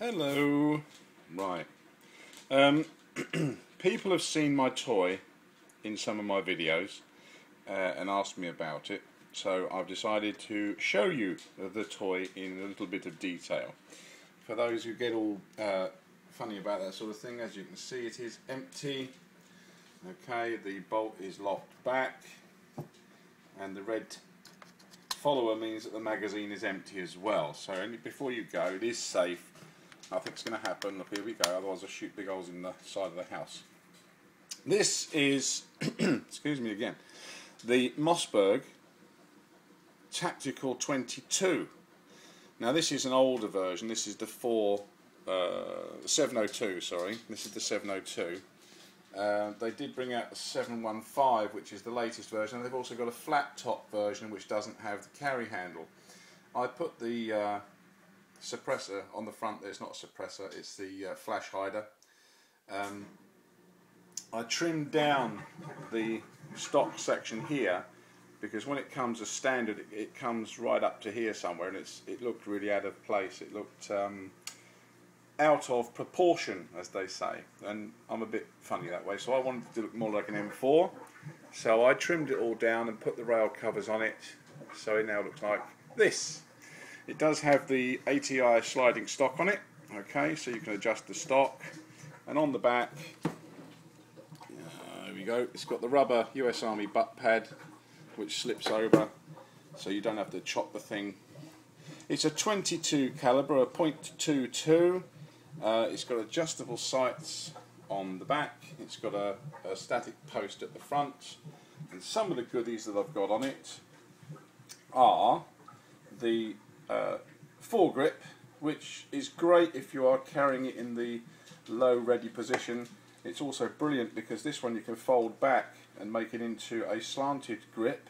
Hello. Right. People have seen my toy in some of my videos and asked me about it, so I've decided to show you the toy in a little bit of detail. For those who get all funny about that sort of thing, as you can see, it is empty. Okay, the bolt is locked back, and the red follower means that the magazine is empty as well. So before you go, it is safe. Nothing's going to happen. Look, here we go. Otherwise, I'll shoot big holes in the side of the house. This is, excuse me again, the Mossberg Tactical 22. Now, this is an older version. This is the 702. Sorry, this is the 702. They did bring out the 715, which is the latest version. And they've also got a flat top version, which doesn't have the carry handle. I put the suppressor on the front there. It's not a suppressor, it's the flash hider. I trimmed down the stock section here because when it comes as standard it comes right up to here somewhere, and it looked really out of place. It looked out of proportion, as they say, and I'm a bit funny that way, so I wanted it to look more like an M4, so I trimmed it all down and put the rail covers on it, so it now looks like this. It does have the ATI sliding stock on it, okay, so you can adjust the stock. And on the back, there we go, it's got the rubber US Army butt pad, which slips over, so you don't have to chop the thing. It's a 22 caliber, a .22. It's got adjustable sights on the back. It's got a static post at the front. And some of the goodies that I've got on it are the foregrip, which is great if you are carrying it in the low ready position. It's also brilliant because this one you can fold back and make it into a slanted grip.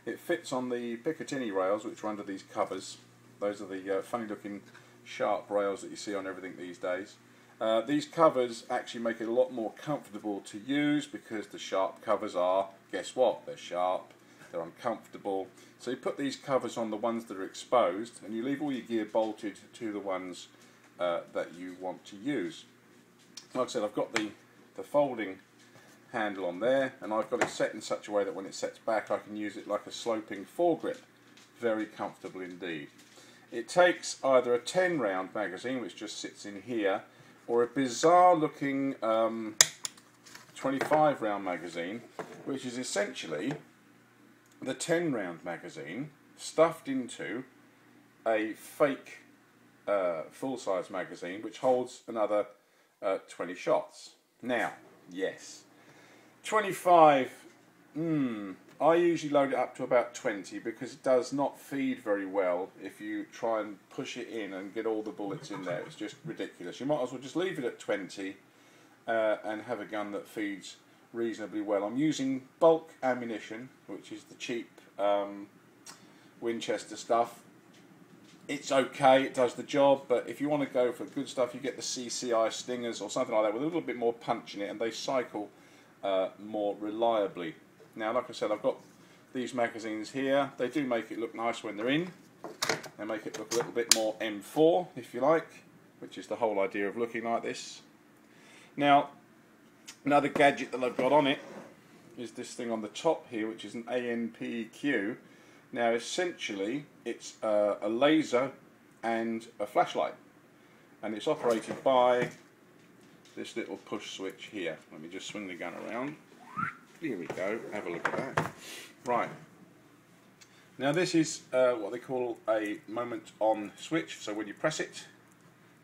It fits on the Picatinny rails, which are under these covers. Those are the funny looking sharp rails that you see on everything these days. These covers actually make it a lot more comfortable to use because the sharp covers are, guess what, they're sharp. They're uncomfortable, so you put these covers on the ones that are exposed and you leave all your gear bolted to the ones that you want to use. Like I said, I've got the folding handle on there, and I've got it set in such a way that when it sets back I can use it like a sloping foregrip. Very comfortable indeed. It takes either a 10 round magazine, which just sits in here, or a bizarre looking 25 round magazine, which is essentially the 10 round magazine stuffed into a fake full-size magazine which holds another 20 shots. Now, yes, 25, I usually load it up to about 20 because it does not feed very well if you try and push it in and get all the bullets in there. It's just ridiculous. You might as well just leave it at 20 and have a gun that feeds reasonably well. I'm using bulk ammunition, which is the cheap Winchester stuff. It's okay, it does the job, but if you want to go for good stuff you get the CCI Stingers or something like that with a little bit more punch in it, and they cycle more reliably. Now, like I said, I've got these magazines here. They do make it look nice when they're in. They make it look a little bit more M4, if you like, which is the whole idea of looking like this. Now, another gadget that I've got on it is this thing on the top here, which is an ANPQ. Now, essentially, it's a laser and a flashlight, and it's operated by this little push switch here. Let me just swing the gun around. Here we go, have a look at that. Right. Now, this is what they call a moment on switch, so when you press it,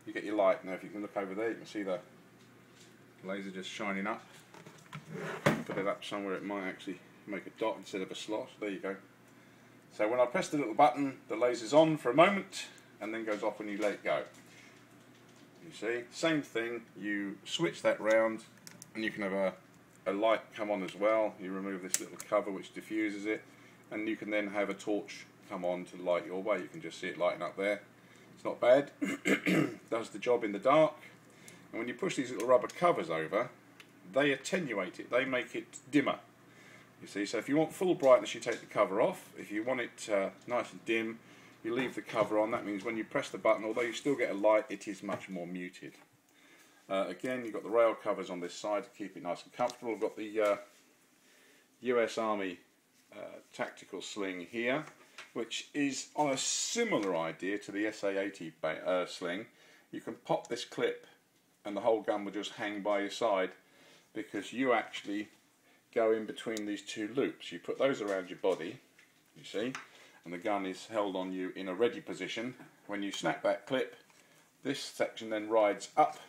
you get your light. Now, if you can look over there, you can see the laser just shining up. Put it up somewhere, it might actually make a dot instead of a slot. There you go. So when I press the little button, the laser's on for a moment and then goes off when you let it go. You see, same thing, you switch that round and you can have a light come on as well. You remove this little cover which diffuses it, and you can then have a torch come on to light your way. You can just see it lighting up there. It's not bad. Does the job in the dark. And when you push these little rubber covers over, they attenuate it, they make it dimmer. You see, so if you want full brightness you take the cover off. If you want it nice and dim, you leave the cover on. That means when you press the button, although you still get a light, it is much more muted. Again, you've got the rail covers on this side to keep it nice and comfortable. We've got the US Army tactical sling here, which is on a similar idea to the SA-80 sling. You can pop this clip and the whole gun will just hang by your side, because you actually go in between these two loops. You put those around your body, you see, and the gun is held on you in a ready position. When you snap that clip, this section then rides up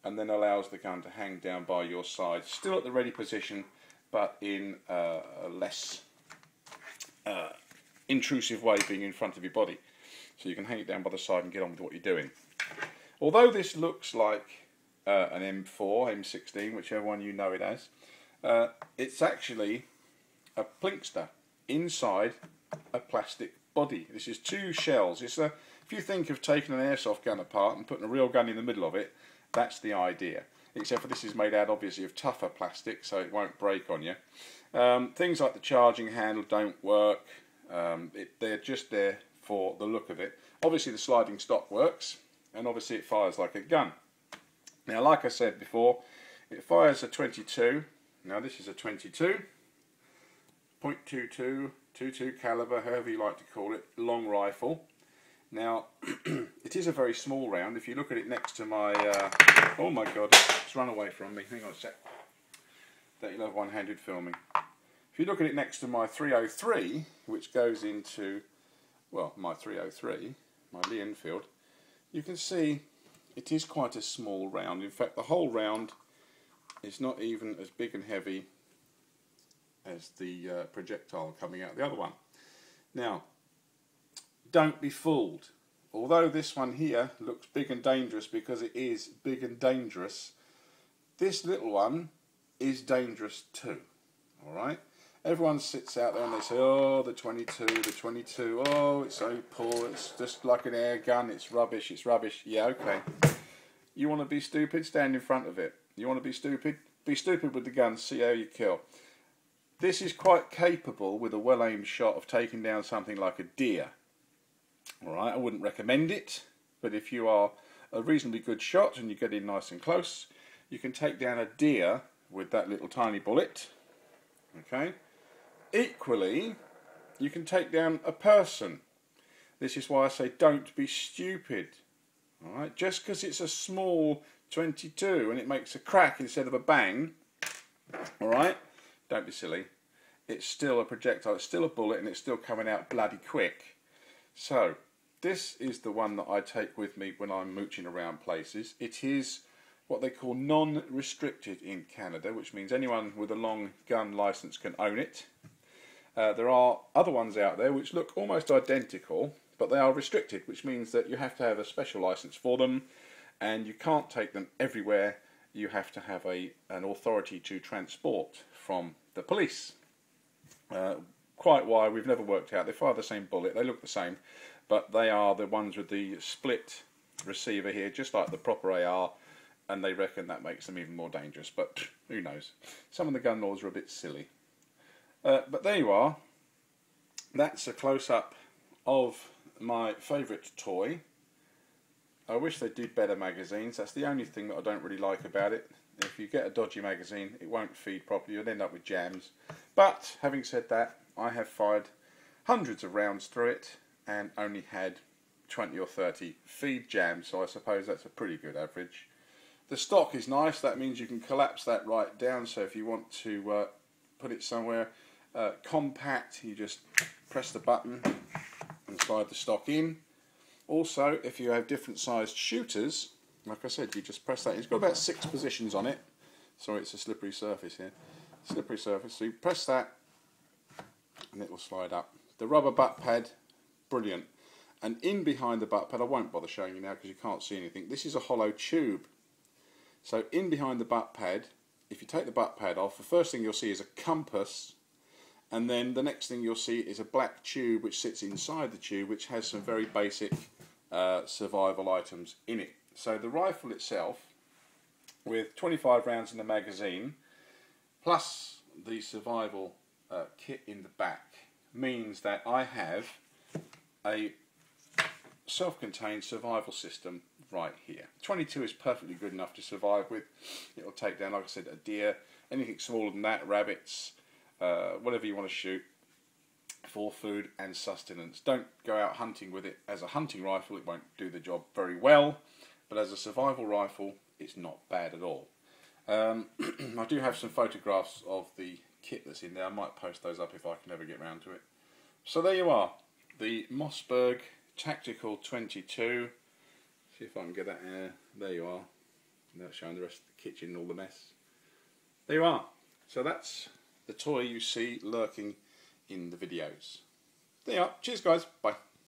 and then allows the gun to hang down by your side, still at the ready position, but in a less intrusive way, being in front of your body. So you can hang it down by the side and get on with what you're doing. Although this looks like an M4, M16, whichever one you know it as, it's actually a linkster inside a plastic body. This is two shells. If you think of taking an airsoft gun apart and putting a real gun in the middle of it, that's the idea. Except for this is made out obviously of tougher plastic, so it won't break on you. Things like the charging handle don't work. They're just there for the look of it. Obviously the sliding stock works, and obviously it fires like a gun. Now, like I said before, it fires a 22. Now this is a 22, .22, 22 caliber, however you like to call it, long rifle. Now, it is a very small round. If you look at it next to my, oh my god, it's run away from me, hang on a sec. Don't you love one-handed filming? If you look at it next to my 303, which goes into, well, my 303, my Lee Enfield, you can see it is quite a small round. In fact, the whole round is not even as big and heavy as the projectile coming out the other one. Now, don't be fooled. Although this one here looks big and dangerous because it is big and dangerous, this little one is dangerous too. Alright? Everyone sits out there and they say, oh, the 22, oh, it's so poor, it's just like an air gun, it's rubbish, it's rubbish. Yeah, okay. You want to be stupid? Stand in front of it. You want to be stupid? Be stupid with the gun, see how you kill. This is quite capable, with a well-aimed shot, of taking down something like a deer. Alright, I wouldn't recommend it, but if you are a reasonably good shot and you get in nice and close, you can take down a deer with that little tiny bullet. Okay? Equally, you can take down a person. This is why I say don't be stupid. Alright? Just because it's a small 22 and it makes a crack instead of a bang, alright? Don't be silly. It's still a projectile, it's still a bullet, and it's still coming out bloody quick. So, this is the one that I take with me when I'm mooching around places. It is what they call non-restricted in Canada, which means anyone with a long gun licence can own it. There are other ones out there which look almost identical, but they are restricted, which means that you have to have a special licence for them, and you can't take them everywhere. You have to have an authority to transport from the police. Quite why we've never worked out. They fire the same bullet, they look the same, but they are the ones with the split receiver here, just like the proper AR, and they reckon that makes them even more dangerous, but who knows. Some of the gun laws are a bit silly. But there you are. That's a close-up of my favourite toy. I wish they did better magazines. That's the only thing that I don't really like about it. If you get a dodgy magazine, it won't feed properly, you'll end up with jams. But, having said that, I have fired hundreds of rounds through it and only had 20 or 30 feed jams, so I suppose that's a pretty good average. The stock is nice. That means you can collapse that right down, so if you want to put it somewhere compact, you just press the button and slide the stock in. Also, if you have different sized shooters, like I said, you just press that. It's got about 6 positions on it. Sorry, it's a slippery surface here. Slippery surface. So you press that and it will slide up. The rubber butt pad, brilliant. And in behind the butt pad, I won't bother showing you now because you can't see anything. This is a hollow tube. So in behind the butt pad, if you take the butt pad off, the first thing you'll see is a compass, and then the next thing you'll see is a black tube which sits inside the tube, which has some very basic survival items in it. So the rifle itself, with 25 rounds in the magazine, plus the survival kit in the back, means that I have a self-contained survival system right here. 22 is perfectly good enough to survive with. It'll take down, like I said, a deer, anything smaller than that, rabbits, whatever you want to shoot, for food and sustenance. Don't go out hunting with it as a hunting rifle, it won't do the job very well, but as a survival rifle it's not bad at all. I do have some photographs of the kit that's in there. I might post those up if I can ever get round to it. So there you are, the Mossberg Tactical 22. See if I can get that in there. There you are. That's showing the rest of the kitchen and all the mess. There you are. So that's the toy you see lurking in the videos. There you are. Cheers guys. Bye.